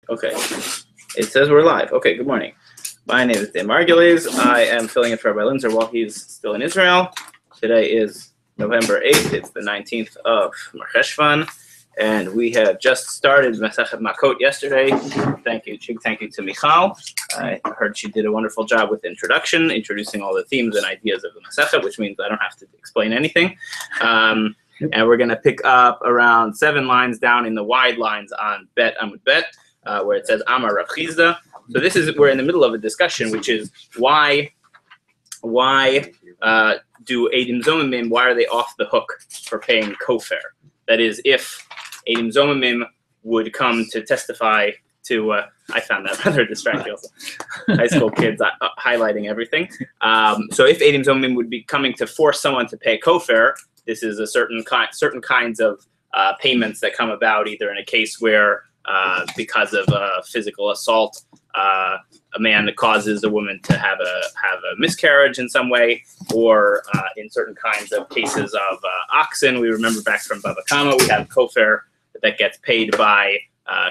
Okay. It says we're live. Okay, good morning. My name is Dan Margulies. I am filling in for Rabbi Linzer while he's still in Israel. Today is November 8th. It's the 19th of Marcheshvan. And we have just started Masechet Makkot yesterday. Thank you to Michal. I heard she did a wonderful job with the introduction, introducing all the themes and ideas of the Masechet, which means I don't have to explain anything. And we're going to pick up around 7 lines down in the wide lines on Bet Amud Bet, where it says Amar Rav Chizda. So we're in the middle of a discussion, which is why do Eidim Zomimim, why are they off the hook for paying kofar? That is, if Eidim Zomimim would come to testify to, I found that rather distracting also, high school kids highlighting everything. So if Eidim Zomimim would be coming to force someone to pay kofar, this is a certain kinds of payments that come about either in a case where because of physical assault, a man causes a woman to have a miscarriage in some way, or in certain kinds of cases of oxen. We remember back from Bava Kama, we have kofar that gets paid by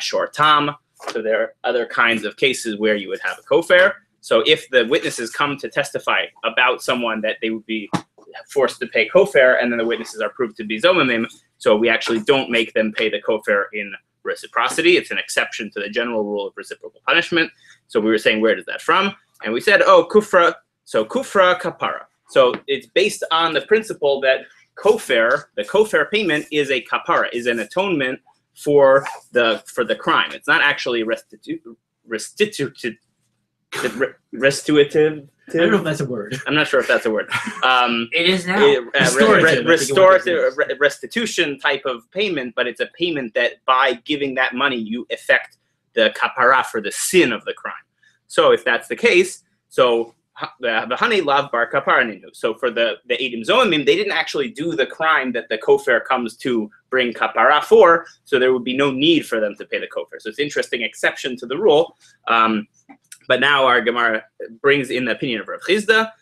shor tam. So there are other kinds of cases where you would have a kofar. So if the witnesses come to testify about someone that they would be forced to pay kofar, and then the witnesses are proved to be zomimim, so we actually don't make them pay the kofar in reciprocity. It's an exception to the general rule of reciprocal punishment. So we were saying, where does that from? And we said, oh, kufra. So kufra kapara. So it's based on the principle that kofar, the kofar payment, is a kapara, is an atonement for the crime. It's not actually restitutive. I don't know if that's a word. I'm not sure if that's a word. It is now. Restorative restitution type of payment, but it's a payment that by giving that money, you effect the kapara for the sin of the crime. So if that's the case, so the honey lav bar kapara ninu. So for the Eidim Zomimim, they didn't actually do the crime that the kofar comes to bring kapara for, so there would be no need for them to pay the kofar. So it's an interesting exception to the rule. But now our Gemara brings in the opinion of Rav Chizda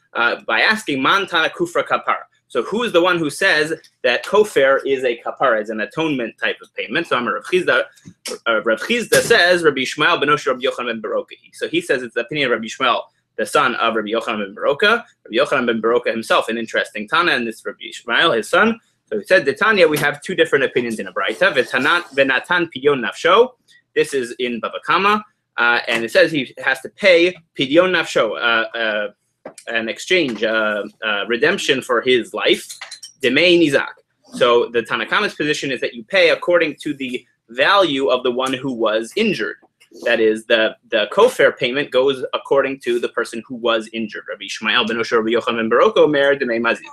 by asking Man Tana Kufra Kapara. So who is the one who says that kofar is a kapara, is an atonement type of payment? So Rav Chizda says Rabbi Yishmael benosh Rabbi Yochanan ben Baroka. So he says it's the opinion of Rabbi Yishmael, the son of Rabbi Yochanan ben Baroka. Rabbi Yochanan ben Baroka himself, an interesting Tana, and this Rabbi Yishmael, his son. So he said, Tanya, we have 2 different opinions in a Braita. V'natan pidyon nafsho. This is in Bava Kama. And it says he has to pay pidyon nafsho, an exchange, redemption for his life, demei nizak. So the Tanakama's position is that you pay according to the value of the one who was injured. That is, the kofar payment goes according to the person who was injured. Rabbi Yishmael ben Rabbi Yochanan ben Baroka mer demei mazit.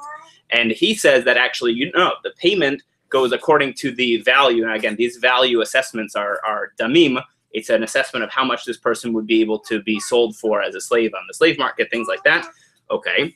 And he says that actually, the payment goes according to the value. And again, these value assessments are damim. It's an assessment of how much this person would be able to be sold for as a slave on the slave market, things like that. Okay.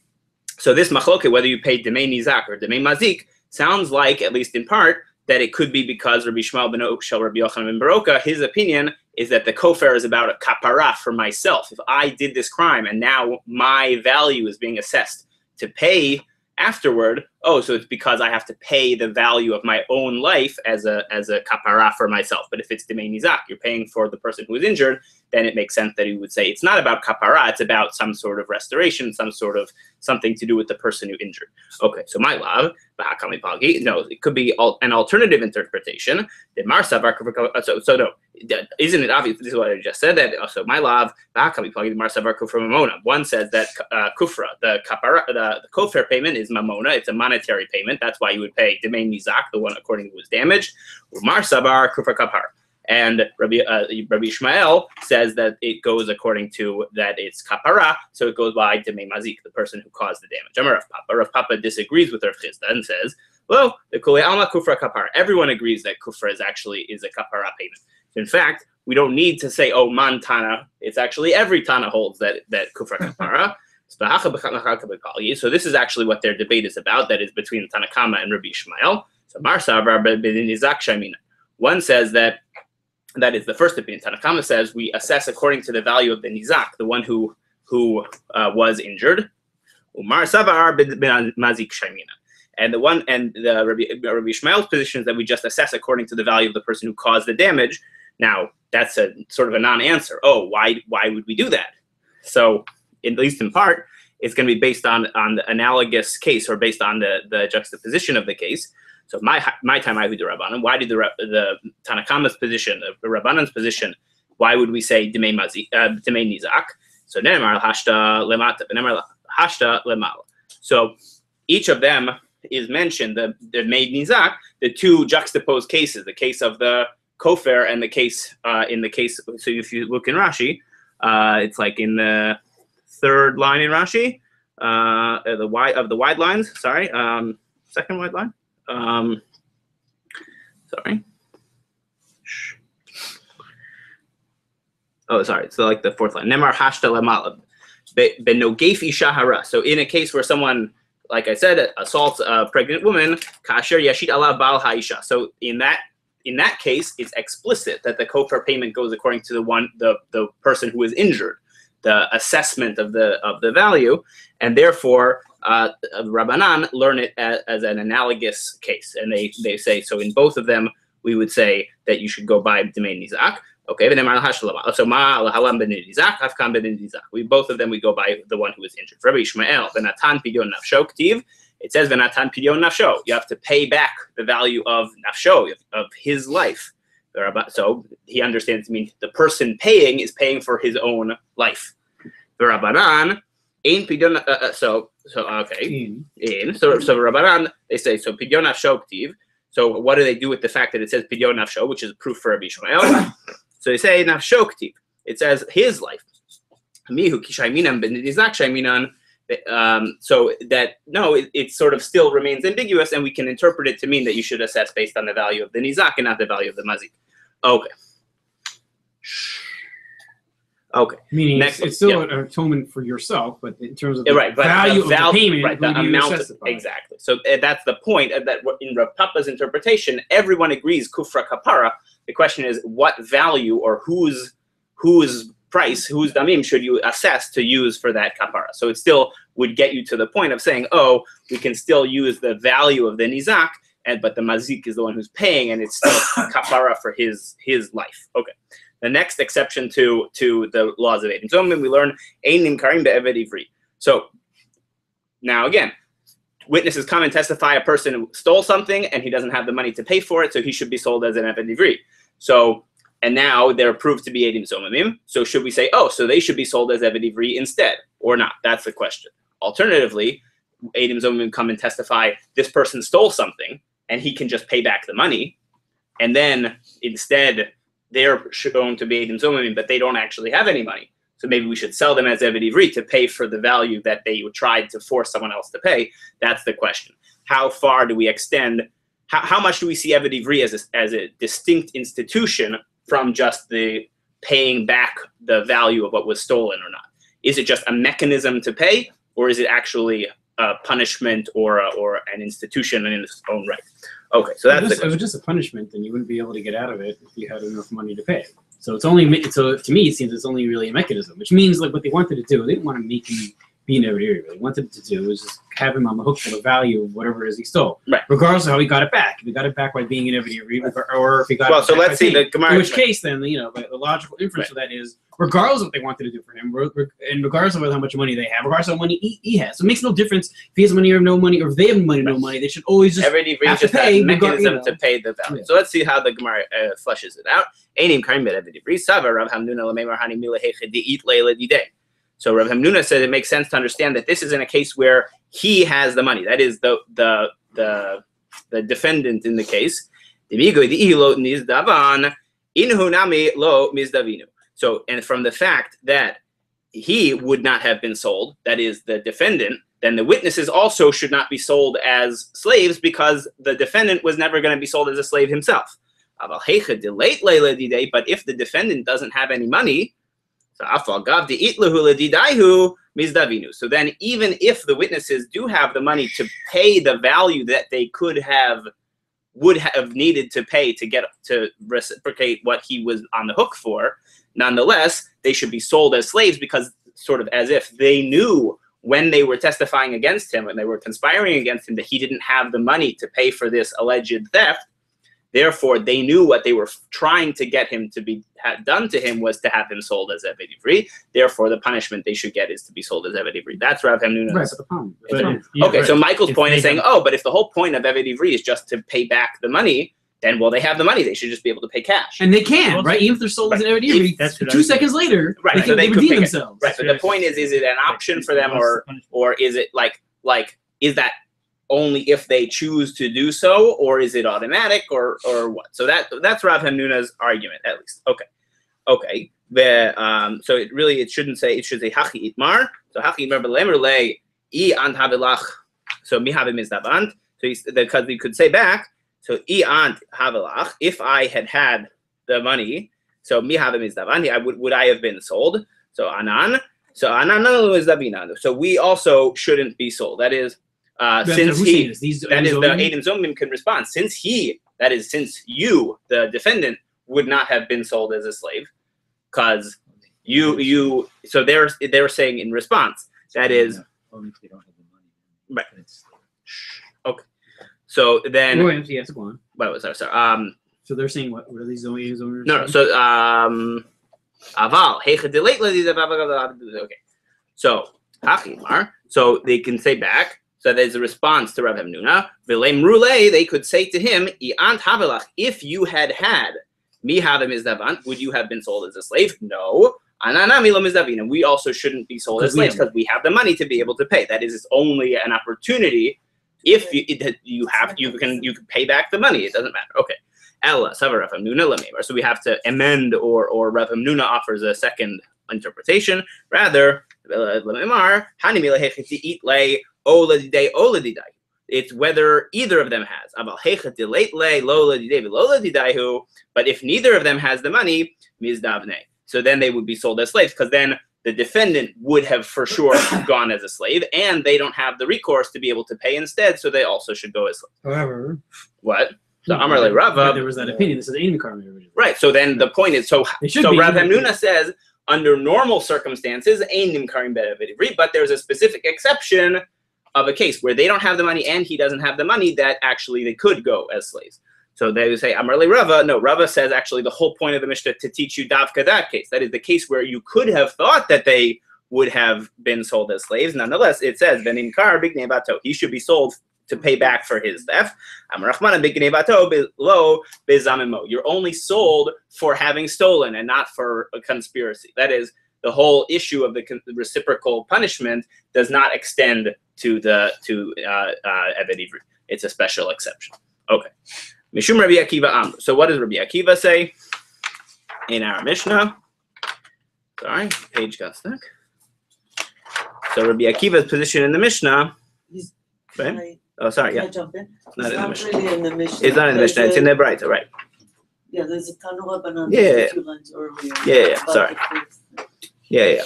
So this machloket, whether you pay demei nizak or demei mazik, sounds like, at least in part, that it could be because Rabbi Yishmael ben Rabbi Yochanan ben Baroka, his opinion is that the kofar is about a kapara for myself. If I did this crime and now my value is being assessed to pay afterward, so it's because I have to pay the value of my own life as a kapara for myself. But if it's demei nizak, you're paying for the person who is injured, then it makes sense that he would say it's not about kapara, it's about some sort of restoration, some sort of something to do with the person who injured. Okay, so my love, no, it could be an alternative interpretation. No, isn't it obvious? This is what I just said. That also my love, one says that kufra, the kapara, the kofar payment is mamona. It's a monetary payment. That's why you would pay demei nizak, the one according to who was damaged. Umar sabar kufra kapar. And Rabbi Yishmael says that it goes according to that it's kapara, so it goes by demei mazik, the person who caused the damage. Rav Papa disagrees with Rav Chizda and says, well, the kulei alma kufra kapara. Everyone agrees that kufra is a kapara payment. In fact, we don't need to say, man Tana. It's actually every Tana holds that kufra kapara. So this is actually what their debate is about. That is between Tanakama and Rabbi Yishmael. So one says that is the first opinion. Tanakama says we assess according to the value of the nizak, the one who was injured. Umar sabar mazik shaymina. And the Rabbi Yishmael's position is that we just assess according to the value of the person who caused the damage. Now, that's a sort of a non-answer. Oh, why would we do that? So, at least in part, it's going to be based on the analogous case, or based on the juxtaposition of the case. So my time I would do Rabbanan. Why did the Tanakama's position, the Rabbanan's position, why would we say Demei Nizak? So Nemar Hashta Lemata, Nemar Hashta Lemala. So each of them is mentioned, the Demei Nizak, the two juxtaposed cases, the case of the Kofer and the case in the case. So if you look in Rashi, it's like in the third line in Rashi, the wide lines. Sorry, second wide line. Sorry. Oh, sorry. So like the fourth line. Nemar hashta lemala benogef isha hara. So in a case where someone, like I said, assaults a pregnant woman, kasher yashit ala bal haisha. So in that case, it's explicit that the kofar payment goes according to the person who is injured, the assessment of the value, and therefore Rabbanan learn it as an analogous case, and they say so. In both of them, we would say that you should go by Demei Nizak. Okay, so we both of them we go by the one who is injured. Rabbi Ishmael, Venatan Pidyon Nafsho Ktiv. It says Venatan Pidyon Nafsho. You have to pay back the value of Nafsho, of his life. So he understands. I mean, the person paying is paying for his own life. The Rabbanan ain Pidyon. So Rabbanan, they say so Pidyon Nafsho Ktiv. So what do they do with the fact that it says Pidyon Nafsho, which is proof for Rabbi Ishmael? So they say Nafsho Ktiv. It says his life. Mihu Kishayminan ben Nizak Shayminan. So that it sort of still remains ambiguous, and we can interpret it to mean that you should assess based on the value of the Nizak and not the value of the Mazik. Okay. Meaning it's still an atonement for yourself, but in terms of the value of the payment, the amount exactly. So that's the point that in Rav Papa's interpretation, everyone agrees kufra kapara. The question is what value or whose price, whose damim should you assess to use for that kapara? So it still would get you to the point of saying, we can still use the value of the nizak, but the mazik is the one who's paying, and it's still kapara for his life. Okay. The next exception to the laws of Eidim Zomim, we learn Ein Nimkarim be'eved ivri. So now again, witnesses come and testify a person who stole something and he doesn't have the money to pay for it, so he should be sold as an eved ivri. So, and now they're proved to be Eidim Zomimim. So should we say, so they should be sold as eved ivri instead, or not? That's the question. Alternatively, Eidim Zomimim come and testify this person stole something and he can just pay back the money, and then instead they're shown to be Eidim Zomimim, but they don't actually have any money. So maybe we should sell them as Eved Ivri to pay for the value that they tried to force someone else to pay. That's the question. How far do we extend? How much do we see Eved Ivri as a distinct institution from just the paying back the value of what was stolen or not? Is it just a mechanism to pay, or is it actually a punishment or an institution in its own right? Okay, so that's if it was just a punishment, then you wouldn't be able to get out of it if you had enough money to pay. So to me, it seems it's only really a mechanism, which means like what they wanted to do, they didn't want to make him be an area. What they wanted to do was just have him on the hook for the value of whatever it is he stole, right? Regardless of how he got it back. If he got it back by being an area, or if he got it back so let's see the Gemara. In which case, then the logical inference of that is, regardless of what they wanted to do for him, and regardless of how much money they have, regardless of how much money he has, so it makes no difference if he has money or no money, or if they have money or no money. They should always just have to pay a mechanism to pay the value. So let's see how the Gemara fleshes it out. So Rav Hamnuna said it makes sense to understand that this is in a case where he has the money. That is the defendant in the case. So, and from the fact that he would not have been sold, that is the defendant, then the witnesses also should not be sold as slaves, because the defendant was never going to be sold as a slave himself. But if the defendant doesn't have any money, so then even if the witnesses do have the money to pay the value that they would have needed to pay to get to reciprocate what he was on the hook for, nonetheless, they should be sold as slaves, because sort of as if they knew when they were testifying against him and they were conspiring against him that he didn't have the money to pay for this alleged theft, Therefore, they knew what they were trying to get him to be done to him was to have him sold as Eved Ivri. Therefore, the punishment they should get is to be sold as Eved Ivri. That's Rav Hamnuna. Right, but the problem. Okay, so Michael's point is saying, but if the whole point of Eved Ivri is just to pay back the money, then, well, they have the money. They should just be able to pay cash. And they can, right? Even if they're sold as an Eved Ivri, 2 seconds later, they redeem themselves. Right, but the point is it an option for them, or is it like is that only if they choose to do so, or is it automatic, or what? So that's Rav Hamnuna's argument, at least. Okay. So it shouldn't say, it should say hachi itmar. So hachi itmar b'lemer le I ant havelach. So mi havim is davant. So because you could say back. So I ant havelach. If I had the money, so mi havim is davant. Would I have been sold? So anan. So anan is davinan. So we also shouldn't be sold. That is. Since he, that is the Eidim Zomim can respond. Since you, the defendant, would not have been sold as a slave, because you. So they're saying in response that is. Only if they don't have the Right. money. Okay. So then. Yes, go on. What was sorry. So they're saying what are these owners? No. So aval okay. So hachimar. So they can say back. So there's a response to Rav Hamnuna. V'leim rulei, they could say to him, "I'ant havelach." If you had mi havim is davant, would you have been sold as a slave? No. Ananami lo mizdavin. We also shouldn't be sold as slaves because we have the money to be able to pay. That is, it's only an opportunity. If you can pay back the money. It doesn't matter. Okay. Ella savar Rav Hamnuna lameimar. So we have to amend, or Rav Hamnuna offers a second interpretation. Rather, lameimar hanimi lehechiti eat lay. It's whether either of them has. But if neither of them has the money, so then they would be sold as slaves, because then the defendant would have for sure gone as a slave, and they don't have the recourse to be able to pay instead, so they also should go as slaves. However, what? So Amar le Rava. There was that opinion. This is Eidim Karmi. Right. So then the point is, so Rav Hamnuna says, under normal circumstances, Eidim Karim Be'Eved Ivri, but there's a specific exception of a case where they don't have the money and he doesn't have the money, that actually they could go as slaves. So they would say, Amar le Rava. No, Rava says actually the whole point of the Mishnah to teach you davka that case. That is the case where you could have thought that they would have been sold as slaves. Nonetheless, it says, Benin Kar Bignei Bato. He should be sold to pay back for his theft. Amar Rachmana Bignei Bato Lo Bezamimo. You're only sold for having stolen and not for a conspiracy. That is, the whole issue of the reciprocal punishment does not extend to Eved Ivri. It's a special exception. Okay. Mishum Rabbi Akiva Amr. So what does Rabbi Akiva say in our Mishnah? Sorry, page got stuck. So Rabbi Akiva's position in the Mishnah. Right? Oh, sorry. Yeah. Jump in? Not in the Mishnah. Really in the Mishnah. It's not in the Mishnah. It's in the Braita, right? Yeah, there's a Tanura Banan. Yeah. 2 lines earlier. Yeah. Sorry. Yeah.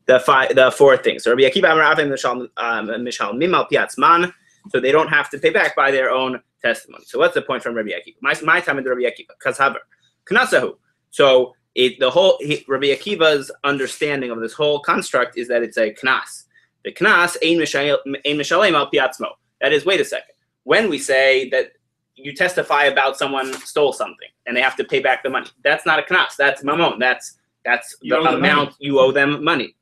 The 4 things. So Rabbi Akiva Amar Avim Mishal Mimal Piatzman. So they don't have to pay back by their own testimony. So what's the point from Rabbi Akiva? My time in the Rabbi Akiva. Kashaber. Knasahu. So Rabbi Akiva's understanding of this whole construct is that it's a knas. The knas ein mishalem al piatzmo. That is, wait a second. When we say that you testify about someone stole something and they have to pay back the money, that's not a knas. That's mamon. That's the amount you owe them money.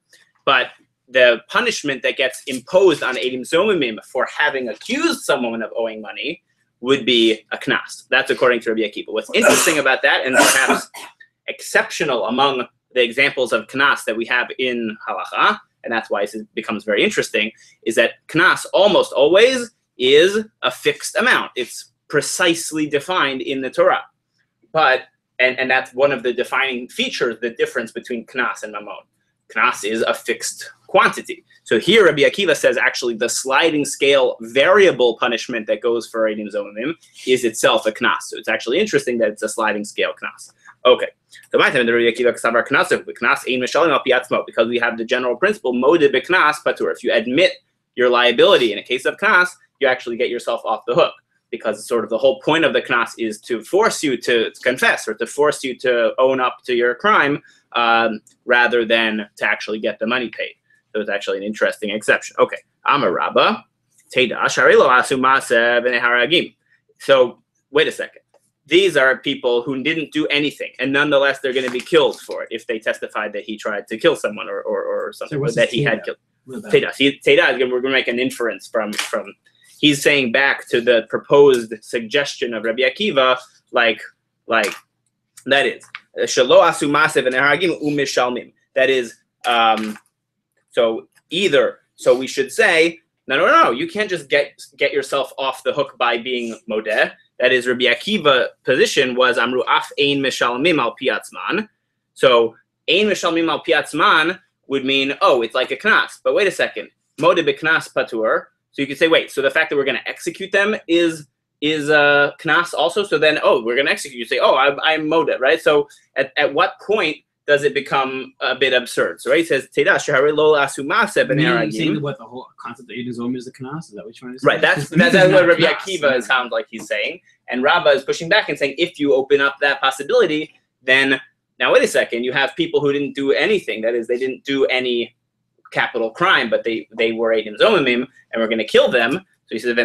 But the punishment that gets imposed on Eidim Zomimim for having accused someone of owing money would be a knas. That's according to Rabbi Akiva. What's interesting about that, and perhaps exceptional among the examples of knas that we have in halacha, and that's why it becomes very interesting, is that knas almost always is a fixed amount. It's precisely defined in the Torah. But, and that's one of the defining features, the difference between knas and mamon. Knas is a fixed quantity. So here Rabbi Akiva says actually the sliding scale variable punishment that goes for Eidim Zomimim is itself a knas. So it's actually interesting that it's a sliding scale knas. Okay. So my time in the Rabbi Akiva kasavar knas ein mishalim al piatzmo, because we have the general principle modeh beknas patur. If you admit your liability in a case of knas, you actually get yourself off the hook, because sort of the whole point of the knas is to force you to confess or to force you to own up to your crime, rather than to actually get the money paid. So it's actually an interesting exception. Okay. Amar Rabba, Teda, Sharilo Asu Masa B'nei Haragim. So wait a second. these are people who didn't do anything, and nonetheless they're going to be killed for it if they testified that he tried to kill someone or something, So or that he had killed. Teda. Teda, we're going to make an inference from. He's saying back to the proposed suggestion of Rabbi Akiva, like that is shelo asu masev v'neharagim u'mishalmim. That is, so we should say no. You can't just get yourself off the hook by being modeh. That is, Rabbi Akiva position was amru af ein mishalmim al piatzman. So ein mishalmim al piatzman would mean, oh, it's like a knas. But wait a second, modeh b'knas patur. So you could say, wait, so the fact that we're going to execute them is knas also? So then, oh, we're going to execute. You say, oh, I'm modeh, right? So at what point does it become a bit absurd? So right, he says, Teda shehare lo asu ma'aseh b'nei haragim. Saying what the whole concept of Eid Zomi is the knas? Is that what you're trying to say? Right, that's what Rabbi Akiva sounds like he's saying. And Rabbi is pushing back and saying, if you open up that possibility, then, now wait a second, you have people who didn't do anything. That is, they didn't do any capital crime, but they were Eidim Zomimim, and we're going to kill them. So he says,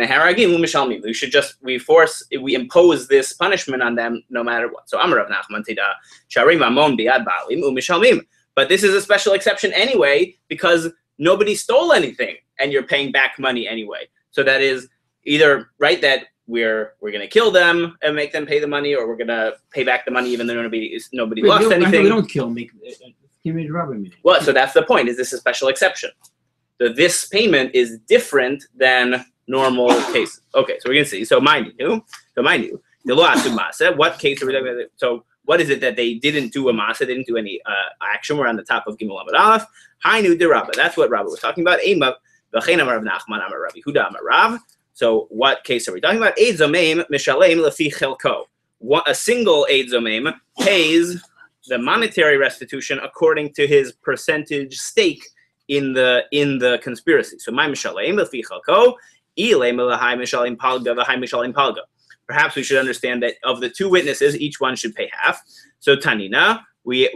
we impose this punishment on them no matter what. So Amar Rav Nachman Teda, Sharim Amon Biad Baalim U'Mishalmim. But this is a special exception anyway, because nobody stole anything, and you're paying back money anyway. So that is either right that we're going to kill them and make them pay the money, or we're going to pay back the money even though nobody lost anything. We don't kill. Well, so that's the point. Is this a special exception? So this payment is different than normal cases. Okay, so we're going to see. So mind you, what case are we talking about? So what is it that they didn't do a masa? They didn't do any action. We're on the top of Gimel Amud Aleph. Hainu de Rabbi. That's what Rabbi was talking about. So what case are we talking about? Eid Zomeim mishalem lefi chelko. A single Eid Zomeim pays the monetary restitution according to his percentage stake in the conspiracy. So my mishalem lefi chelko, ilay melahai mishalem palga v'hai mishalem palga. Perhaps we should understand that of the two witnesses, each one should pay half. So Tanina, we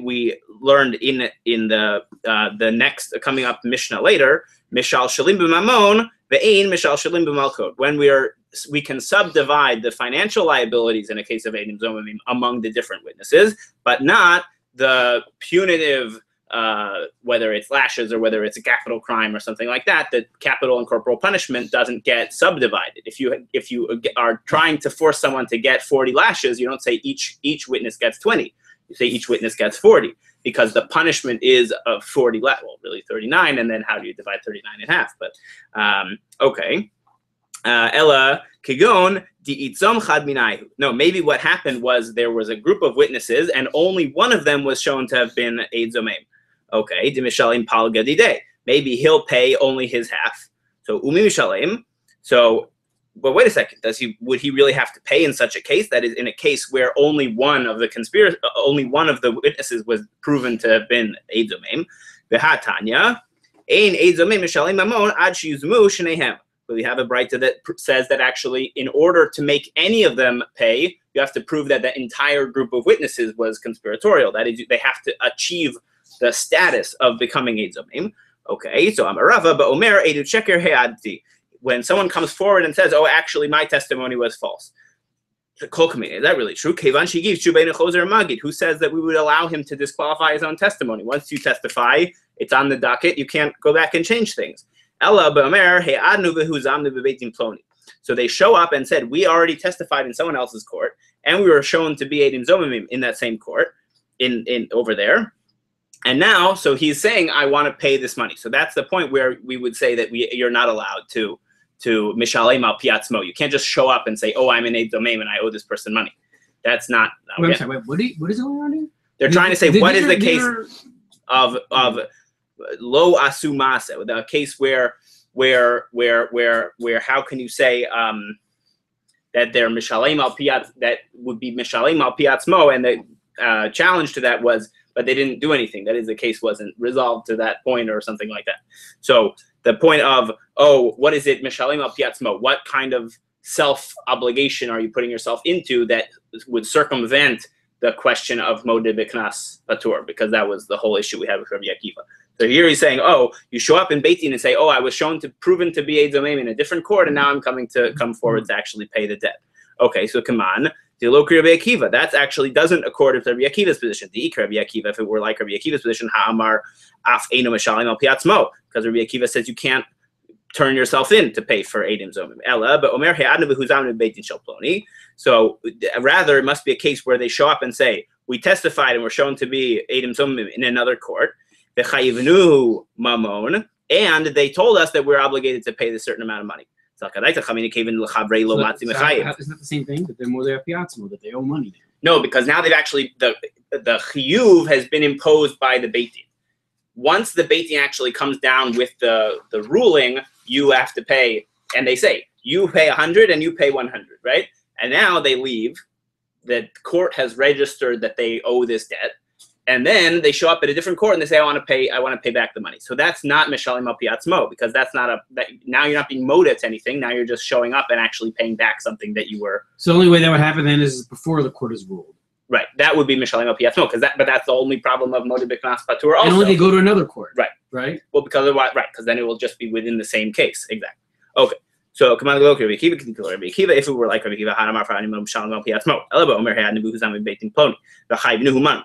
learned in the next coming up Mishnah later, mishal shalim b'mamon ve'ein mishal shalim b'malkot. When we can subdivide the financial liabilities in a case of Eidim Zomimim among the different witnesses, but not the punitive, whether it's lashes or whether it's a capital crime or something like that. The capital and corporal punishment doesn't get subdivided. If you are trying to force someone to get 40 lashes, you don't say each witness gets 20. You say each witness gets 40, because the punishment is of 40 really 39, and then how do you divide 39 in half? But okay. Ella kigon di'itzom chad minayu. No, maybe what happened was there was a group of witnesses, and only one of them was shown to have been Eid Zomeim. Okay, dimishalim palga didei. Maybe he'll pay only his half. So umi mishalim. So, but wait a second. Would he really have to pay in such a case? That is, in a case where only one of the witnesses was proven to have been Eid Zomeim. V'hatanya ein Eid Zomeim mishalim mamon ad sheyuzmu shnehem. We have a braita that says that actually, in order to make any of them pay, you have to prove that the entire group of witnesses was conspiratorial. That is, they have to achieve the status of becoming Eid Zomeim. Okay, so Amarava, but Omer Eidu Sheker He'adti. When someone comes forward and says, "Oh, actually, my testimony was false," is that really true? Kevan Shigiv Shubeinu Chozer Magid, who says that we would allow him to disqualify his own testimony. Once you testify, it's on the docket. You can't go back and change things. So they show up and said, we already testified in someone else's court, and we were shown to be Eidim Zomimim in that same court, in over there. And now, so he's saying, I want to pay this money. So that's the point where we would say that you're not allowed to mishalem al piatzmo. You can't just show up and say, oh, I'm an Eidim Zomim and I owe this person money. That's not. Wait, what is going on here? They're trying to say, what is the case of lo asu mase, the case where how can you say that they're mishalem al piat, that would be mishalem al piatzmo, and the challenge to that was, but they didn't do anything. That is, the case wasn't resolved to that point or something like that. So the point of, oh, what is it mishalem al piatzmo? What kind of self-obligation are you putting yourself into that would circumvent the question of modeh b'knas patur? Because that was the whole issue we had with Rabbi Akiva. So here he's saying, oh, you show up in Beit Din and say, oh, I was proven to be Eid Zomeim in a different court, and now I'm come forward to actually pay the debt. Okay, so come on. The Loki Rabbi Akiva, that actually doesn't accord with Rabbi Akiva's position. The Ikra Rabbi Akiva, if it were like Rabbi Akiva's position, Ha'amar Af Eino Mishalim Al Piatzmo, because Rabbi Akiva says you can't turn yourself in to pay for Eidim Zomim. Ella, but Omer He'adnu V'Huzam Beitin Shel Ploni. So rather, it must be a case where they show up and say, we testified and were shown to be Eidim Zomim in another court. V'Chayivnu Mamon, and they told us that we're obligated to pay this certain amount of money. Isn't that the same thing? That they're more their piatzmo, that they owe money now? No, because now they've actually, the chiyuv has been imposed by the Beit Din. Once the Beit Din actually comes down with the ruling, you have to pay, and they say, you pay 100 and you pay 100, right? And now they leave, the court has registered that they owe this debt, and then they show up at a different court and they say, I want to pay back the money. So that's not Mishalim Al Piatzmo, because that's not now you're not being moda to anything. Now you're just showing up and actually paying back something that you were. So the only way that would happen then is before the court is ruled. Right. That would be Mishalim Al Piatzmo, but that's the only problem of moda b'knas patur also. And only they go to another court. Right. Right. Well, because then it will just be within the same case. Exactly. Okay. So if it were like Rabbi Akiva, Hanamar for Animal Shalom Al Piatzmo, Elaba Omer had Nebu Huzam Beitin Ploni, the Chayv Nuhuman.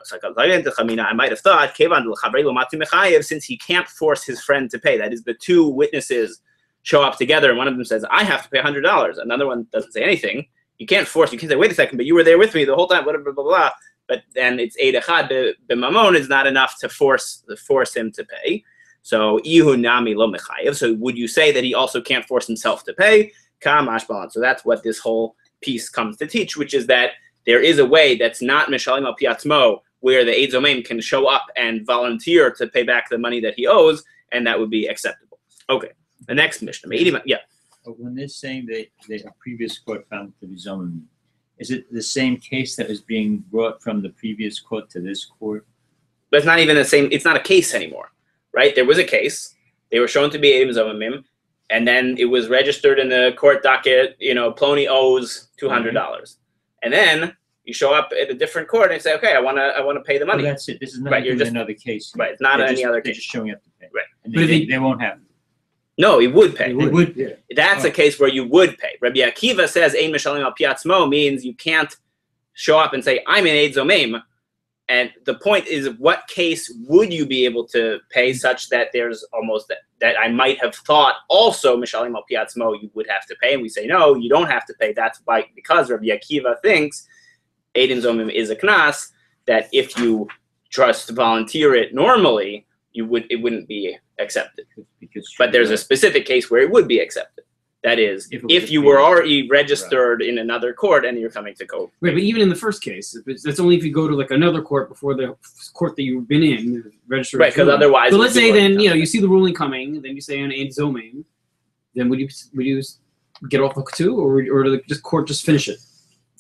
I might have thought Kevan L'Chavrei Lo Mati Mechayev, since he can't force his friend to pay. That is, the two witnesses show up together, and one of them says, "I have to pay $100." Another one doesn't say anything. You can't force. You can say, "Wait a second, but you were there with me the whole time." Blah blah blah blah. But then it's Eid Echad b'Mamon is not enough to force him to pay. So Ihu Nami Lo Mechayev. So would you say that he also can't force himself to pay? Kamash Balan. So that's what this whole piece comes to teach, which is that there is a way that's not Mishalim Al Piatzmo, where the Eid Zomim can show up and volunteer to pay back the money that he owes, and that would be acceptable. Okay. The next Mishnah. Yeah. But when they're saying that a previous court found to be Zomim, is it the same case that was being brought from the previous court to this court? But it's not even the same. It's not a case anymore. Right? There was a case. They were shown to be Eidim Zomimim, and then it was registered in the court docket, Ploni owes $200. And then you show up at a different court and say, okay, I want to pay the money. Well, that's it. This is not another case. Right. It's not any other case. They're just showing up to pay. Right. And they won't have it. No, he would pay. They would. Yeah. That's a case where you would pay. Rabbi Akiva says Ein Mishalim Al Piatzmo means you can't show up and say, I'm in Eid Zomim. And the point is, what case would you be able to pay such that there's almost that I might have thought also Mishalim Al Piatzmo you would have to pay, and we say no, you don't have to pay. That's why, because Rabbi Akiva thinks Eidim Zomim is a knas, that if you just volunteer it normally, it wouldn't be accepted. But there's a specific case where it would be accepted. That is, if you were already registered in another court and you're coming to court. Right, but even in the first case, that's only if you go to like another court before the court that you've been in, registered. Right, because otherwise. So let's say then you see the ruling coming, then you say on Eid Zomim, then would you get off the hook too, or just court just finish it?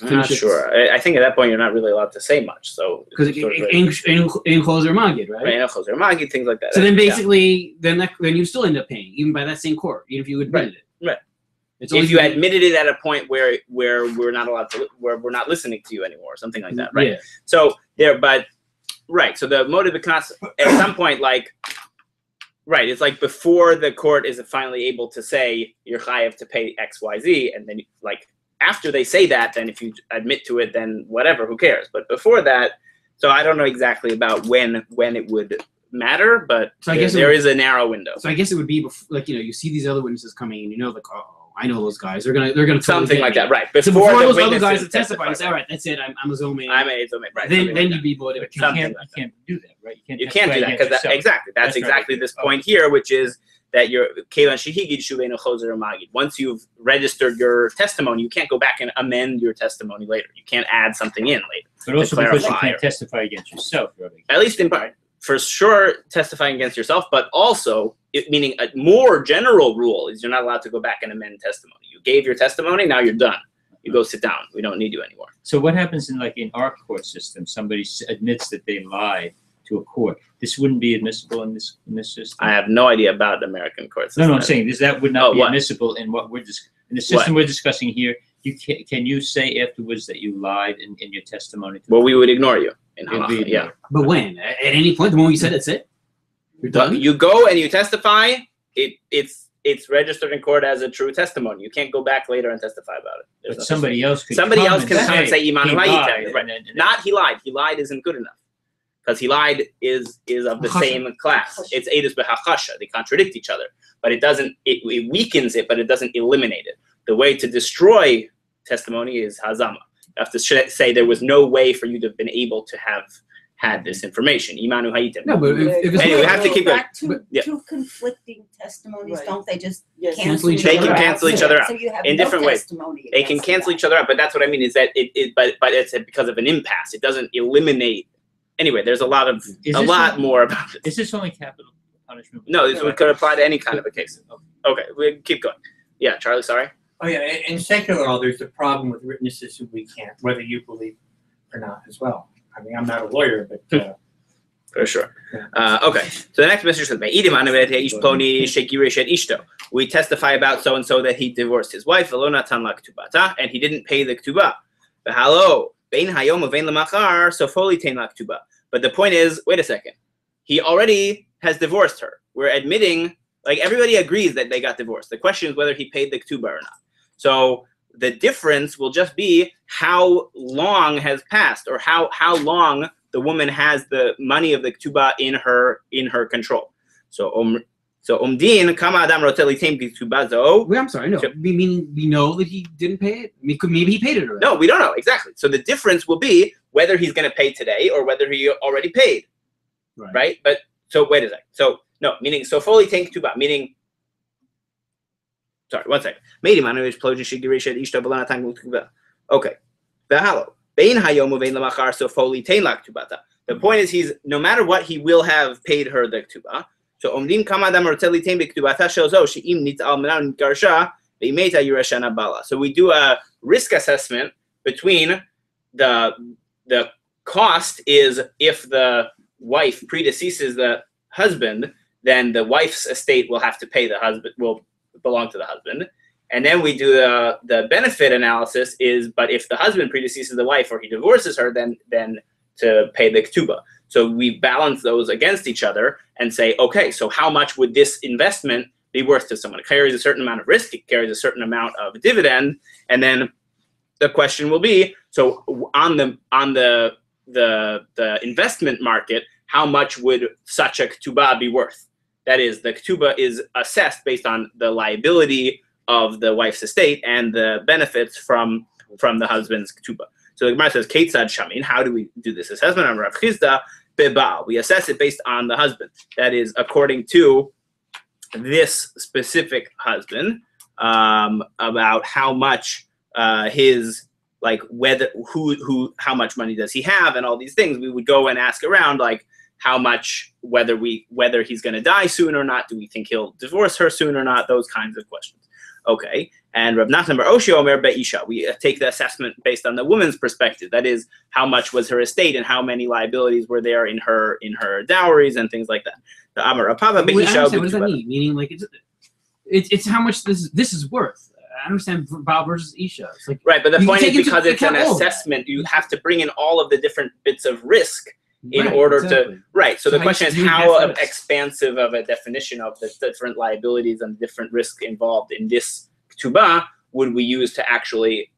I'm not sure. I think at that point you're not really allowed to say much. So because in Choser Magid, right? Right, in Choser Magid, things like that. So then basically, then you still end up paying, even by that same court, even if you admitted it. Right. If you admitted it at a point where we're not allowed to, where we're not listening to you anymore, or something like that, right? Yeah. So right. So the motive because at some point, right, it's like before the court is finally able to say you're chayav to pay X, Y, Z, and then after they say that, then if you admit to it, then whatever, who cares? But before that, so I don't know exactly about when it would matter, but so I guess there is a narrow window. So I guess it would be before, you see these other witnesses coming, and oh, I know those guys. They're gonna something like that, right? Before those other guys that testify, and say, all right, that's it. I'm a Zomim. I'm a Zomim, right? Then you'd be voted. You can't do that, right? You can't do that because exactly that's exactly this point here, which is that you're Kevan Shehigid Shuveinu Choser Magid. Once you've registered your testimony, you can't go back and amend your testimony later. You can't add something in later. But also because you can't testify against yourself, really. At least in part. For sure, testifying against yourself, but also, meaning a more general rule is you're not allowed to go back and amend testimony. You gave your testimony, now you're done. You go sit down. We don't need you anymore. So what happens in our court system? Somebody admits that they lied to a court. This wouldn't be admissible in this system? I have no idea about American court system. No, I'm saying that would not be admissible in what in the system we're discussing here. Can you say afterwards that you lied in your testimony? Well, we would ignore you. Yeah. But when? At any point, the moment you said it's it? You're done? You go and you testify, it's it's registered in court as a true testimony. You can't go back later and testify about it. But somebody else could Somebody come else and can come and say Imanu he Hayita. lied, Right. and Not he lied. He lied isn't good enough. Because he lied is of the same class. It's Eidus b'hachasha. They contradict each other. But it doesn't, it weakens it, but it doesn't eliminate it. The way to destroy testimony is hazama. You have to say there was no way for you to have been able to have had this information. Imanu Hayitim. No, but if it's Anyway, we have to keep going. Two conflicting testimonies, Right. don't they just Yes. cancel each They other can out? cancel each other out So you have in no different ways. testimony They can against cancel the each other out, but that's what I mean is that but it's because of an impasse. It doesn't eliminate. Anyway, there's a lot more about this. Is this only capital punishment? No, this could apply to any kind of a case. Okay, we keep going. Yeah, Charlie, sorry. Oh yeah, in secular law, there's a problem with witnesses who we can't, whether you believe or not as well. I mean, I'm not a lawyer, but For sure. Okay, so the next message says, we testify about so-and-so that he divorced his wife, and he didn't pay the ktubah. But the point is, wait a second. He already has divorced her. We're admitting, like everybody agrees that they got divorced. The question is whether he paid the ktubah or not. So the difference will just be how long has passed, or how long the woman has the money of the ktubah in her control. So umdin kama adam rotel litem ktubah zo. Wait, I'm sorry. No, meaning we know that he didn't pay it. Maybe he paid it already. No, we don't know exactly. So the difference will be whether he's going to pay today or whether he already paid. Right? But so wait a second. So no, meaning so fully take ktubah, meaning. Sorry, one second. Okay. The point is, he's no matter what, he will have paid her the ktubah. So So we do a risk assessment between the cost is if the wife predeceases the husband, then the wife's estate will have to pay the husband, will belong to the husband. And then we do the benefit analysis is, but if the husband predeceases the wife or he divorces her, then to pay the ktubah. So we balance those against each other and say, okay, so how much would this investment be worth to someone? It carries a certain amount of risk, it carries a certain amount of dividend, and then the question will be, so on the investment market, how much would such a ktubah be worth? That is, the ktubah is assessed based on the liability of the wife's estate and the benefits from the husband's ktubah. So the Gemara says, Keitzad Shamin, how do we do this assessment? On Rav Chizda, Beba'al. We assess it based on the husband. That is, according to this specific husband, about how much his, like, whether, how much money does he have and all these things. We would go and ask around, like, how much, whether he's going to die soon or not, do we think he'll divorce her soon or not, those kinds of questions. Okay, and Rav Nachman bar Oshia Omer be'isha. We take the assessment based on the woman's perspective. That is, how much was her estate and how many liabilities were there in her dowries and things like that. The Amar Rapava be'isha. What does that mean? Meaning, like, it's how much this is worth. I understand Baal versus Isha. It's like, right, but the point is, because it's an assessment, you have to bring in all of the different bits of risk in order to, right. So the question is, how expansive of a definition of the different liabilities and different risks involved in this ktubah would we use to actually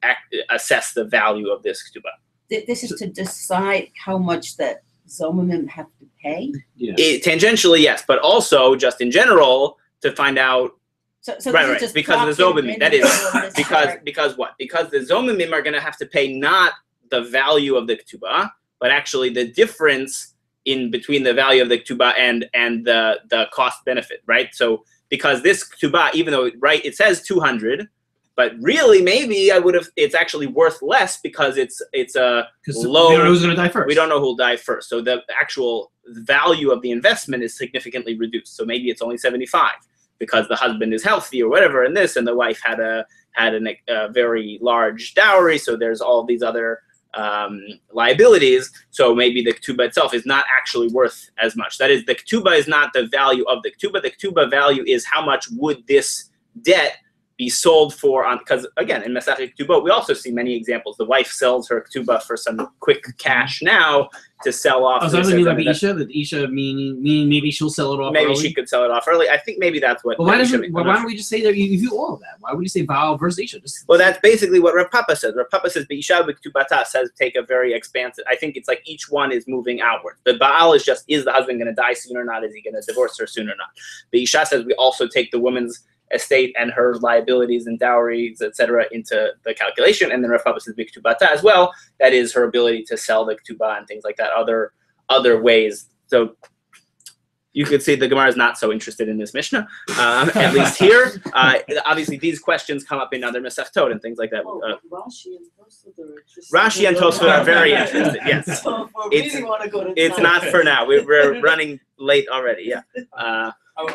assess the value of this ktubah? This is to decide how much that Zomimim have to pay? Yeah. Tangentially, yes, but also just in general to find out. So right, because of the Zomimim. That is, because what? Because the Zomimim are going to have to pay not the value of the ktubah, but actually the difference in between the value of the ktubah and the cost benefit, right? So because this ktubah, even though it says 200, but really maybe it's actually worth less because it's a low. We don't know who's going to die first. We don't know who'll die first. So the actual value of the investment is significantly reduced. So maybe it's only 75 because the husband is healthy or whatever, and the wife had a very large dowry. So there's all these other liabilities, so maybe the ktubah itself is not actually worth as much. That is, the ktubah is not the value of the ktubah. The ktubah value is how much would this debt be sold for because again in Masachet Ketubot we also see many examples. The wife sells her ketubah for some quick cash now to sell off. Oh, so does it mean like Isha? That Isha meaning maybe she'll sell it off. Maybe early? she could sell it off early. I think maybe that's what. But why don't we just say that you do all of that? Why would you say Baal versus Isha? Well, that's basically what Rav Papa says. Rav Papa says Isha b'ktubata says take a very expansive. I think it's like each one is moving outward. The Baal is just is the husband going to die soon or not? Is he going to divorce her soon or not? But Isha says we also take the woman's estate and her liabilities and dowries, etc., into the calculation, and then Rav Papa says b'ktubata as well. That is her ability to sell the ketubah and things like that. Other ways. So you could see the Gemara is not so interested in this Mishnah, at least here. Obviously, these questions come up in other Masechtot and things like that. Rashi and Tosfot are very interested. Yes, So if we really want to go to it's not for now. We're running late already. Yeah.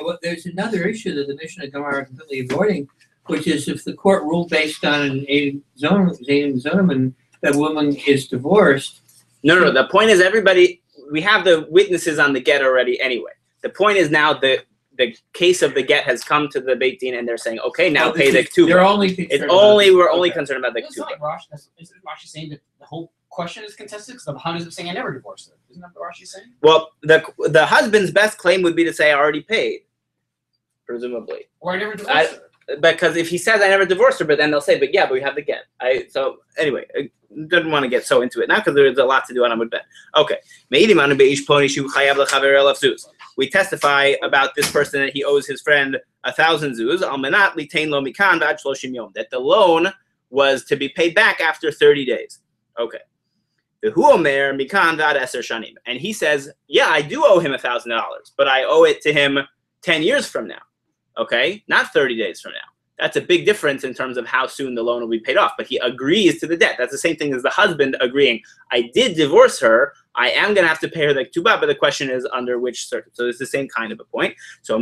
Well, there's another issue that the Mishnah and Gemara are completely avoiding, which is if the court ruled based on an Ein Zonim and that woman is divorced. No. The point is we have the witnesses on the get already anyway. The point is now the case of the get has come to the Beit Din and they're saying, okay, now pay the ketubah. They're only we're only concerned about the It's not ketubah. like isn't Rashi saying that the whole question is contested because the husband is saying I never divorced her? Isn't that what Rashi's saying? Well, the husband's best claim would be to say I already paid, presumably. Or I never divorced her. Because if he says I never divorced her, but then they'll say, but yeah, but we have the get. So anyway, I didn't want to get so into it now because there's a lot to do on Amud Bet. Okay. We testify about this person that he owes his friend 1,000 zuz. That the loan was to be paid back after 30 days. Okay. And he says, yeah, I do owe him $1,000, but I owe it to him 10 years from now. Okay, not 30 days from now. That's a big difference in terms of how soon the loan will be paid off. But he agrees to the debt. That's the same thing as the husband agreeing, I did divorce her. I am going to have to pay her the ketubah, but the question is under which circumstance. So it's the same kind of a point. So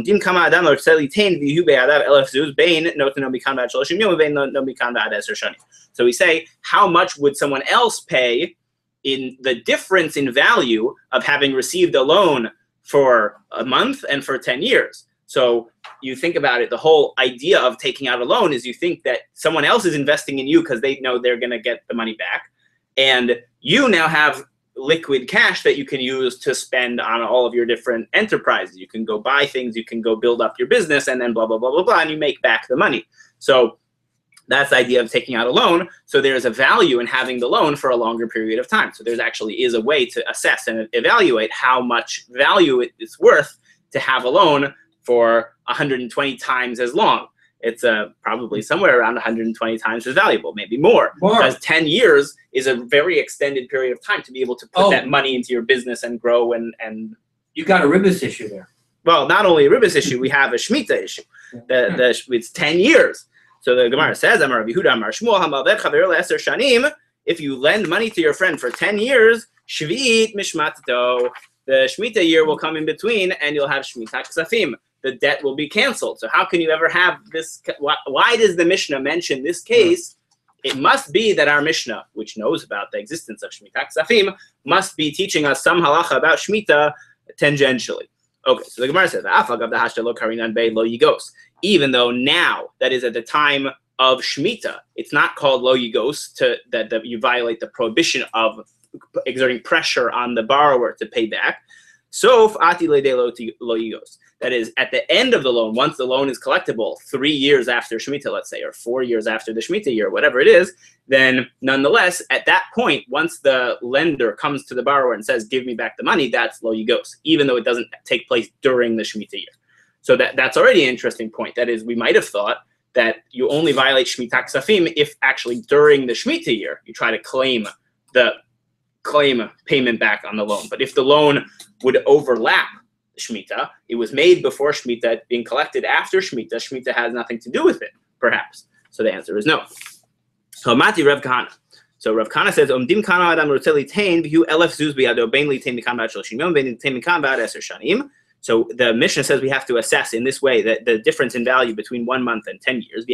we say, how much would someone else pay in the difference in value of having received a loan for a month and for 10 years? So you think about it, the whole idea of taking out a loan is you think that someone else is investing in you because they know they're going to get the money back. And you now have liquid cash that you can use to spend on all of your different enterprises. You can go buy things, you can go build up your business, and then blah, blah, blah, blah, blah, and you make back the money. So that's the idea of taking out a loan. So there's a value in having the loan for a longer period of time. So there's actually is a way to assess and evaluate how much value it is worth to have a loan for 120 times as long. It's probably somewhere around 120 times as valuable, maybe more. Because 10 years is a very extended period of time to be able to put that money into your business and grow and you got a ribbis issue there. Well, not only a ribbis issue, we have a shemitah issue. It's 10 years. So the Gemara says, Amar Rabbi Yehuda, Amar Shmuel, Hamalvech Chaver le'eser shanim. If you lend money to your friend for 10 years, shvit mishmatato, the shemitah year will come in between, and you'll have shemitah ksafim. The debt will be canceled. So how can you ever have this? Why does the Mishnah mention this case? It must be that our Mishnah, which knows about the existence of Shemitah Ksafim, must be teaching us some halacha about Shemitah tangentially. Okay, so the Gemara says, even though now, that is at the time of Shemitah, it's not called lo yigos, that you violate the prohibition of exerting pressure on the borrower to pay back. Sof ati lede lo yigos. That is, at the end of the loan, once the loan is collectible, 3 years after Shemitah, let's say, or 4 years after the Shemitah year, whatever it is, then nonetheless, at that point, once the lender comes to the borrower and says, give me back the money, that's lo yigos, even though it doesn't take place during the Shemitah year. So that's already an interesting point. That is, we might have thought that you only violate Shemitah Ksafim if actually during the Shemitah year, you try to claim payment back on the loan. But if the loan would overlap Shemitah, it was made before Shemitah, being collected after Shemitah, Shemitah has nothing to do with it, perhaps. So the answer is no. So Mati Rav Kahana. So Rav Kahana says, Omdim kana adam rotzeh litain v'hu elef zuz biyado bein litain mikan ba'ad shloshim yom bein litain mikan ba'ad eser shanim. So the Mishnah says we have to assess in this way that the difference in value between 1 month and 10 years.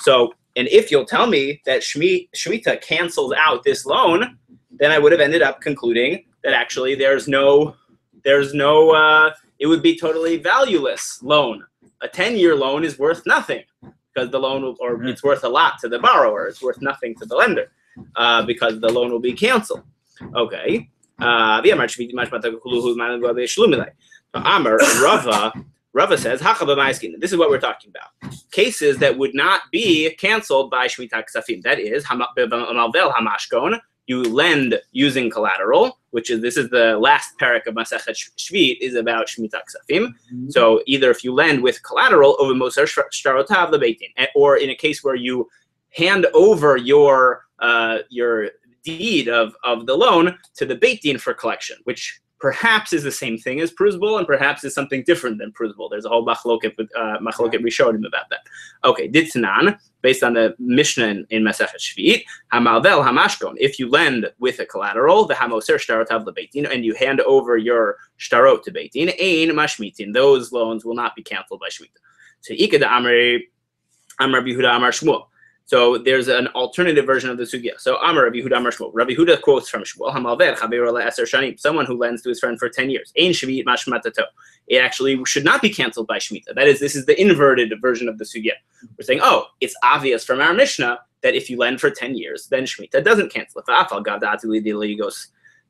So, and if you'll tell me that Shemitah cancels out this loan, then I would have ended up concluding that actually there's no there's no, it would be totally valueless loan. A 10-year loan is worth nothing because the loan will, or it's worth a lot to the borrower. It's worth nothing to the lender because the loan will be canceled. Okay. Amar Rava says, this is what we're talking about. Cases that would not be canceled by Shemitah Ksafim. That is, Malvel Hamashkon, you lend using collateral, this is the last parak of Masechet Shvit, is about Shemitah Ksafim. Mm-hmm. So either if you lend with collateral over Moser Shtarotav Lebeitin, or in a case where you hand over your deed of the loan to the Beit Din for collection, which perhaps is the same thing as Pruzbul and perhaps is something different than Pruzbul. There's a whole machloket Rishonim about that. Okay, Ditzanan, based on the Mishnah in Masechet Shvit, Hamalvel Hamashkon, if you lend with a collateral, the Hamoser Shtarotav Lebeit Din, and you hand over your Shtarot to Beit Din, Ein Mashmitin, those loans will not be canceled by Shmita. So Ikeda Amar Yehuda Amar Shmuel. So there's an alternative version of the sugya. So Amar Rabbi Yehuda Amar Shmuel. Rabbi Yehuda quotes from Shmuel, Hamalver Chabeiro le'eser shanim, someone who lends to his friend for 10 years. Ein shvit mashmatato. It actually should not be canceled by Shemitah. That is, this is the inverted version of the sugya. We're saying, oh, it's obvious from our Mishnah that if you lend for 10 years, then Shemitah doesn't cancel it.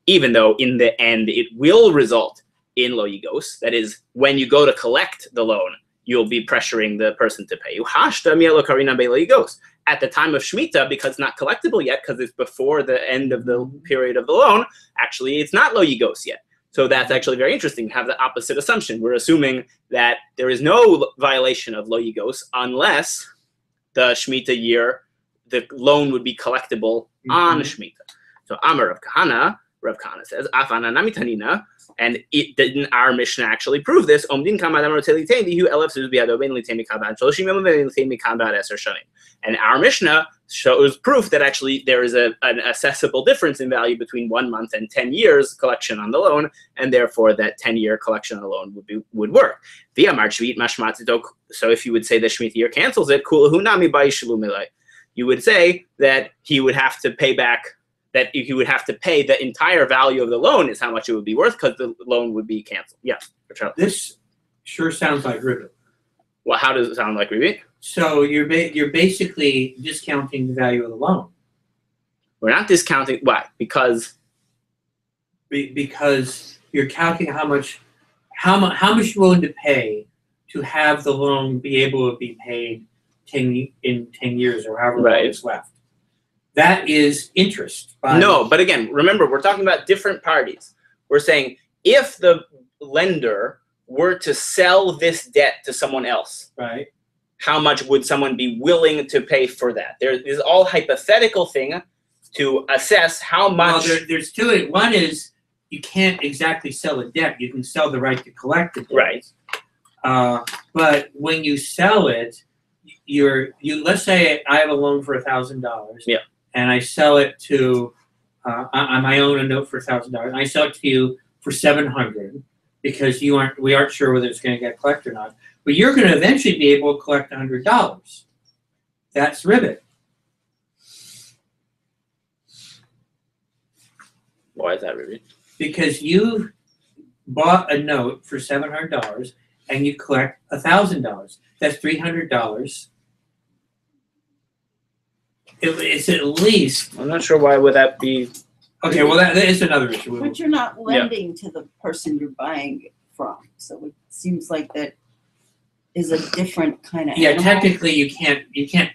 Even though in the end it will result in lo yigos. That is, when you go to collect the loan, you'll be pressuring the person to pay you. Hashta mielo karina be lo yigos. At the time of Shemitah, because it's not collectible yet, because it's before the end of the period of the loan, actually it's not lo yigos yet. So that's actually very interesting to have the opposite assumption. We're assuming that there is no violation of lo yigos unless the Shemitah year, the loan would be collectible on Shemitah. So Amar Rav Kahana says, Afana namitanina, and it didn't our Mishnah actually prove this. And our Mishnah shows proof that actually there is an assessable difference in value between 1 month and 10 years collection on the loan, and therefore that 10-year collection on the loan would work. So if you would say the Shemitah year cancels it, you would say that he would have to pay back, that he would have to pay the entire value of the loan is how much it would be worth because the loan would be canceled. Yeah. This sure sounds like Rabbi. Well, how does it sound like Rabbi? So you're basically discounting the value of the loan. We're not discounting. Why? Because you're counting how much you're willing to pay to have the loan be able to be paid in 10 years or however long is left. That is interest. No, but again, remember, we're talking about different parties. We're saying if the lender were to sell this debt to someone else, right? How much would someone be willing to pay for that? There is all hypothetical thing to assess how much. Well, there's two. One is you can't exactly sell a debt. You can sell the right to collect the debt. Right. But when you sell it, you let's say I have a loan for $1,000. Yeah. And I sell it to, I own a note for $1,000, and I sell it to you for $700 because we aren't sure whether it's going to get collected or not. But you're going to eventually be able to collect $100. That's ribbit. Why is that ribbit? Because you bought a note for $700 and you collect $1,000. That's $300. It's at least. I'm not sure why would that be. Okay, well that is another issue. But you're not lending to the person you're buying it from, so it seems like that is a different kind of. Yeah, animal. Technically you can't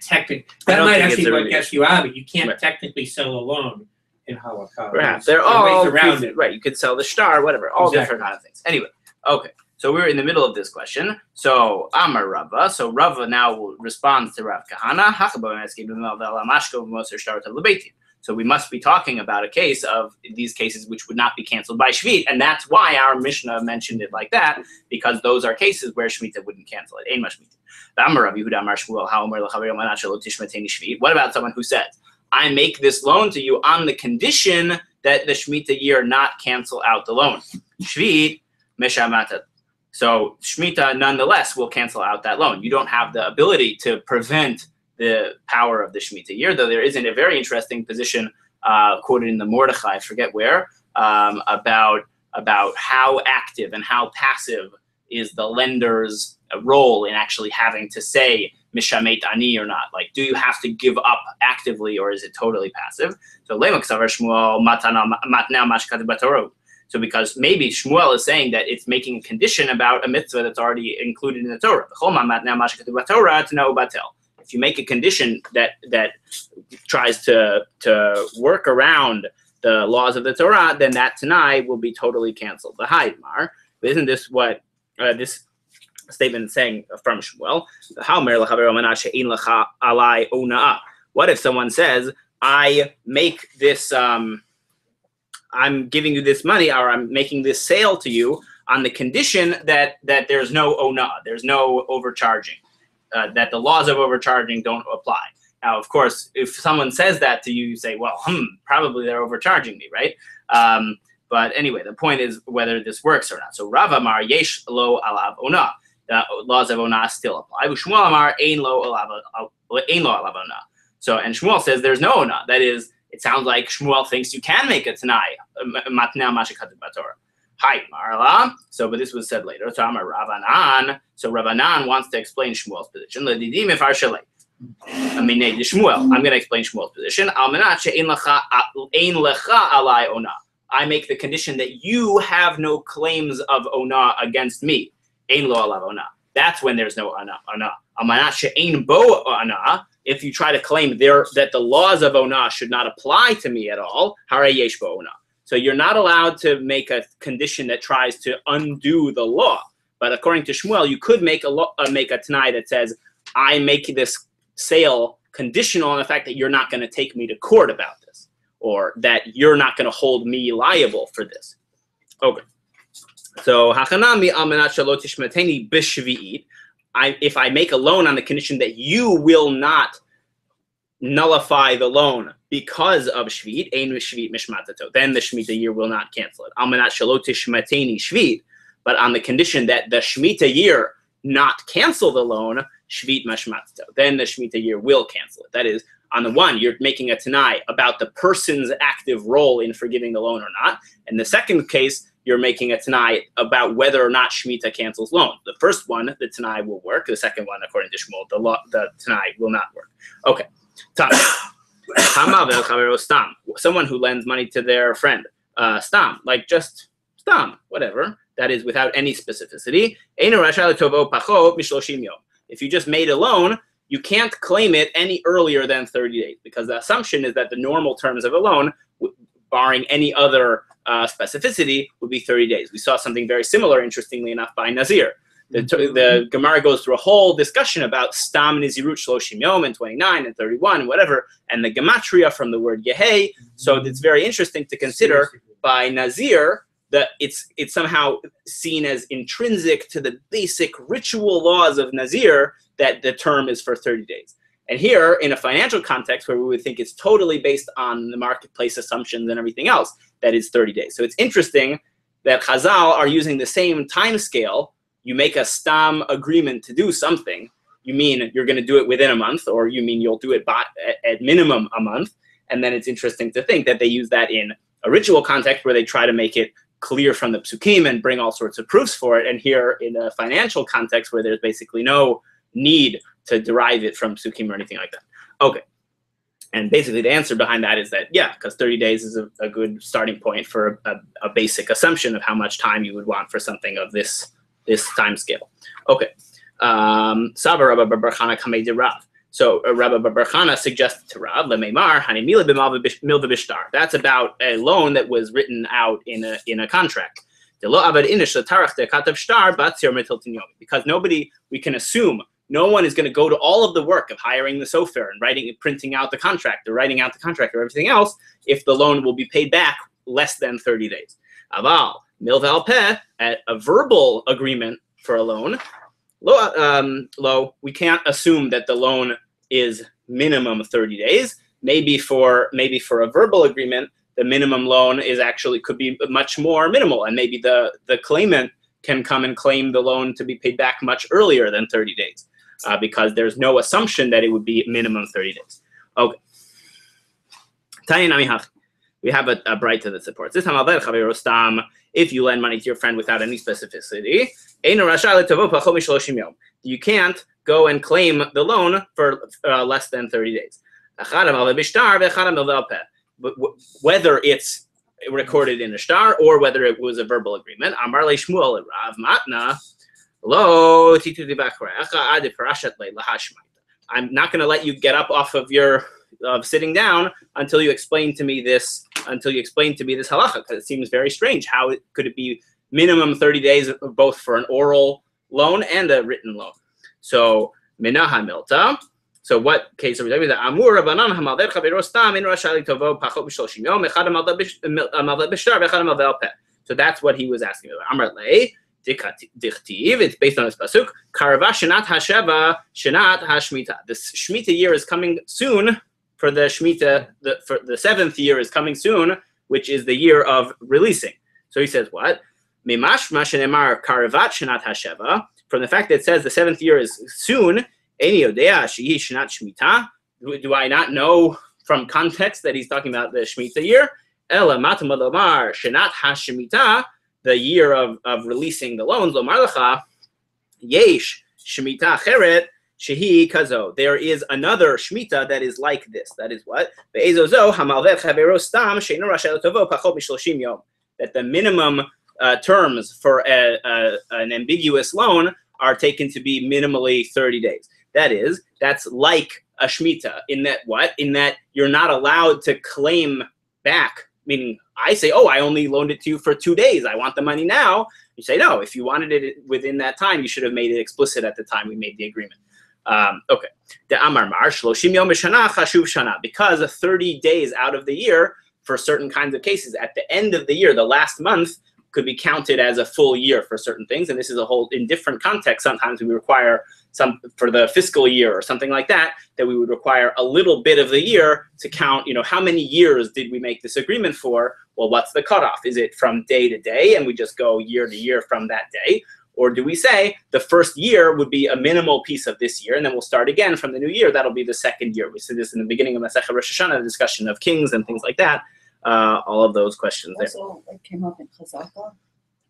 technically. That might actually what gets you out of it. You can't technically sell a loan in halakha. Perhaps they're all around it, right? You could sell the star, whatever, all different kind of things. Anyway, okay. So we're in the middle of this question. So Amar Rava. So Rava now responds to Rav Kahana. So we must be talking about a case of these cases which would not be canceled by Shvit, and that's why our Mishnah mentioned it like that, because those are cases where Shemitah wouldn't cancel it. What about someone who says, I make this loan to you on the condition that the Shemitah year not cancel out the loan? Shvit meshamata. So Shemitah, nonetheless, will cancel out that loan. You don't have the ability to prevent the power of the Shemitah year, though there isn't a very interesting position quoted in the Mordechai, I forget where, about about how active and how passive is the lender's role in actually having to say mishamet ani or not. Like, do you have to give up actively, or is it totally passive? So So because maybe Shmuel is saying that it's making a condition about a mitzvah that's already included in the Torah. If you make a condition that tries to work around the laws of the Torah, then that Tanai will be totally canceled. The Haidmar, isn't this what this statement is saying from Shmuel? What if someone says, I make this, I'm giving you this money, or I'm making this sale to you on the condition that there's no ona, there's no overcharging, that the laws of overcharging don't apply. Now, of course, if someone says that to you, you say, well, probably they're overcharging me, right? But anyway, the point is whether this works or not. So Rav Amar yesh lo alav ona. The laws of ona still apply. Shmuel Amar ein lo alav ona. So, and Shmuel says there's no ona. That is, it sounds like Shmuel thinks you can make a Tanai, matnei ma shekatuv b'Torah. Hi, Marla. So, but this was said later. So, Amar Ravanan. So, Ravanan wants to explain Shmuel's position. L'didim ifar shalei. Aminei Shmuel. I'm going to explain Shmuel's position. Almanat she'ein lecha alai ona. I make the condition that you have no claims of ona against me. Ein lo alav ona. That's when there's no ona. Almanat she'ein bo ona. If you try to claim that the laws of ona should not apply to me at all, harei yesh bo ona. So you're not allowed to make a condition that tries to undo the law. But according to Shmuel, you could make a Tanai that says, I make this sale conditional on the fact that you're not going to take me to court about this, or that you're not going to hold me liable for this. Okay. So, hachanami almanat shelo tishmateni b'shvi'it. If I make a loan on the condition that you will not nullify the loan because of Shvit, ein Shvit mishmatato, then the Shemitah year will not cancel it. Almanat shelo tishmateni Shvit, but on the condition that the Shemitah year not cancel the loan, Shvit mishmatato, then the Shemitah year will cancel it. That is, on the one, you're making a Tanai about the person's active role in forgiving the loan or not. And the second case, you're making a Tanai about whether or not Shemitah cancels loan. The first one, the Tanai will work. The second one, according to Shmuel, the Tanai will not work. Okay. Someone who lends money to their friend, stam, like just stam, whatever. That is without any specificity. If you just made a loan, you can't claim it any earlier than 30 days, because the assumption is that the normal terms of a loan, barring any other specificity, would be 30 days. We saw something very similar, interestingly enough, by Nazir. The Gemara goes through a whole discussion about stam nizirut shloshim yom and 29 and 31 and whatever, and the gematria from the word yehei. So it's very interesting to consider by Nazir that it's somehow seen as intrinsic to the basic ritual laws of Nazir that the term is for 30 days. And here, in a financial context where we would think it's totally based on the marketplace assumptions and everything else, that is 30 days. So it's interesting that Chazal are using the same time scale. You make a stam agreement to do something. You mean you're going to do it within a month, or you mean you'll do it at minimum a month. And then it's interesting to think that they use that in a ritual context where they try to make it clear from the psukim and bring all sorts of proofs for it. And here in a financial context where there's basically no need to derive it from psukim or anything like that. Okay. And basically the answer behind that is that, yeah, because 30 days is a good starting point for a basic assumption of how much time you would want for something of this time scale. Okay. Saba Rabbi Bar Chana Kamei de Rav. So Rabbi Bar Chana suggested to Rav, Lemeimar, Hani Mila B'Milva B'Shtar. That's about a loan that was written out in a contract. Because we can assume no one is going to go to all of the work of hiring the sofer and printing out the contract, or writing out the contract, or everything else, if the loan will be paid back less than 30 days. Aval, milva al peh, a verbal agreement for a loan, we can't assume that the loan is minimum 30 days. Maybe for a verbal agreement, the minimum loan could be much more minimal, and maybe the claimant can come and claim the loan to be paid back much earlier than 30 days. Because there's no assumption that it would be minimum 30 days. Okay. We have a braita that supports this. If you lend money to your friend without any specificity, you can't go and claim the loan for less than 30 days. Whether it's recorded in a shtar or whether it was a verbal agreement. Amar le Shmuel Rav Matna lo titu dibachrecha ad parashat lehashmaita. I'm not going to let you get up off of your sitting down until you explain to me this halacha, because it seems very strange. How could it be minimum 30 days both for an oral loan and a written loan? So minaha milta. So what case are we talking about? Amur Rabbanan hamalder chavero stam in rashali tovo pachot b'shloshim yom echad hamalder b'shtar v'echad hamalder al peh. So that's what he was asking about. Amar lei dichtiv. It's based on this pasuk. Karava shenat hasheva shenat hashmita. The Shemitah year is coming soon. For the Shemitah, for the 7th year is coming soon, which is the year of releasing. So he says what? Mimashma shenemar karavat shenat hasheva. From the fact that it says the 7th year is soon. Do I not know from context that he's talking about the Shemitah year? Ela matamar shenat hashmita, the year of releasing the loans. Lomar lecha yesh Shemitah cheret shehi kazo. There is another Shemitah that is like this. That is what? Be'ezozo hamalveh chavero stam she'eino rashei l'tovo pachot mishloshim yom. That the minimum terms for an ambiguous loan are taken to be minimally 30 days. That's like a Shemitah in that what? In that you're not allowed to claim back. Meaning, I say, I only loaned it to you for 2 days. I want the money now. You say, no, if you wanted it within that time, you should have made it explicit at the time we made the agreement. Okay. Because 30 days out of the year, for certain kinds of cases, at the end of the year, the last month could be counted as a full year for certain things. And this is a whole, in different contexts, sometimes we require some, for the fiscal year or something like that, that we would require a little bit of the year to count, how many years did we make this agreement for? Well, what's the cutoff? Is it from day to day and we just go year to year from that day? Or do we say the first year would be a minimal piece of this year and then we'll start again from the new year? That'll be the second year. We see this in the beginning of Masechet Rosh Hashanah, the discussion of kings and things like that. All of those questions there. Also, it came up in Chazaka.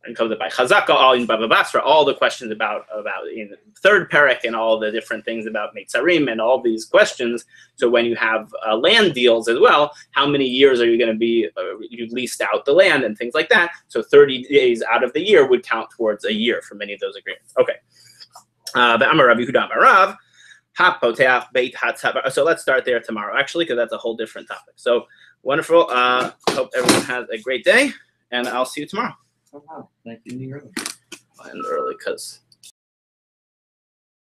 And comes up by Chazaka, all in Bava Basra, all the questions about in the third parak and all the different things about Meitzarim and all these questions. So when you have land deals as well, how many years are you going to be, you leased out the land and things like that. So 30 days out of the year would count towards a year for many of those agreements. Okay. So let's start there tomorrow, actually, because that's a whole different topic. So wonderful. Hope everyone has a great day, and I'll see you tomorrow. Thank you. And early, because